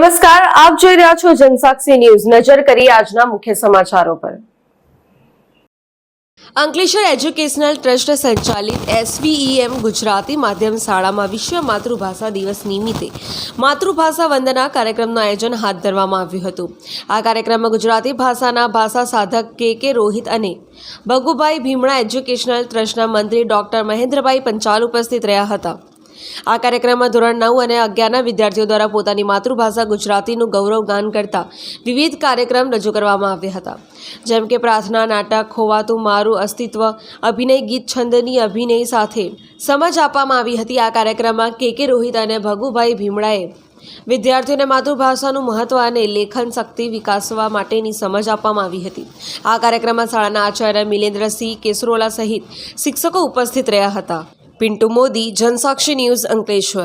નમસ્કાર, આપ જોઈ રહ્યા છો જનસાક્ષી ન્યૂઝ। નજર કરીએ આજના મુખ્ય સમાચારો પર। અંકલેશ્વર એજ્યુકેશનલ ટ્રસ્ટ સંચાલિત SVEM ગુજરાતી માધ્યમ શાળામાં વિશ્વ માતૃભાષા દિવસ નિમિત્તે માતૃભાષા વંદના કાર્યક્રમનું આયોજન હાથ ધરવામાં આવ્યું હતું। આ કાર્યક્રમમાં ગુજરાતી ભાષાના ભાષા સાધક કે રોહિત અને ભગુભાઈ ભીમડા એજ્યુકેશનલ ટ્રસ્ટના મંત્રી ડોક્ટર મહેન્દ્રભાઈ પંચાલ ઉપસ્થિત રહ્યા હતા। આ કાર્યક્રમમાં ધોરણ 9 અને 11ના વિદ્યાર્થીઓ દ્વારા પોતાની માતૃભાષા ગુજરાતીનું ગૌરવગાન કરતા વિવિધ કાર્યક્રમ રજૂ કરવામાં આવ્યા હતા, જેમ કે પ્રાર્થના, નાટક, ખોવાતું મારું અસ્તિત્વ, અભિનય, ગીત, છંદની અભિનય સાથે સમજ આપવામાં આવી હતી। આ કાર્યક્રમમાં કે રોહિત અને ભગુભાઈ ભીમડાએ વિદ્યાર્થીઓને માતૃભાષાનું મહત્વ અને લેખન શક્તિ વિકાસવા માટેની સમજ આપવામાં આવી હતી। આ કાર્યક્રમમાં શાળાના આચાર્ય મિલેન્દ્રસિંહ કેસરોલા સહિત શિક્ષકો ઉપસ્થિત રહ્યા હતા। પિન્ટુ મોદી, જનસાક્ષી ન્યૂઝ, અંકલેશ્વર।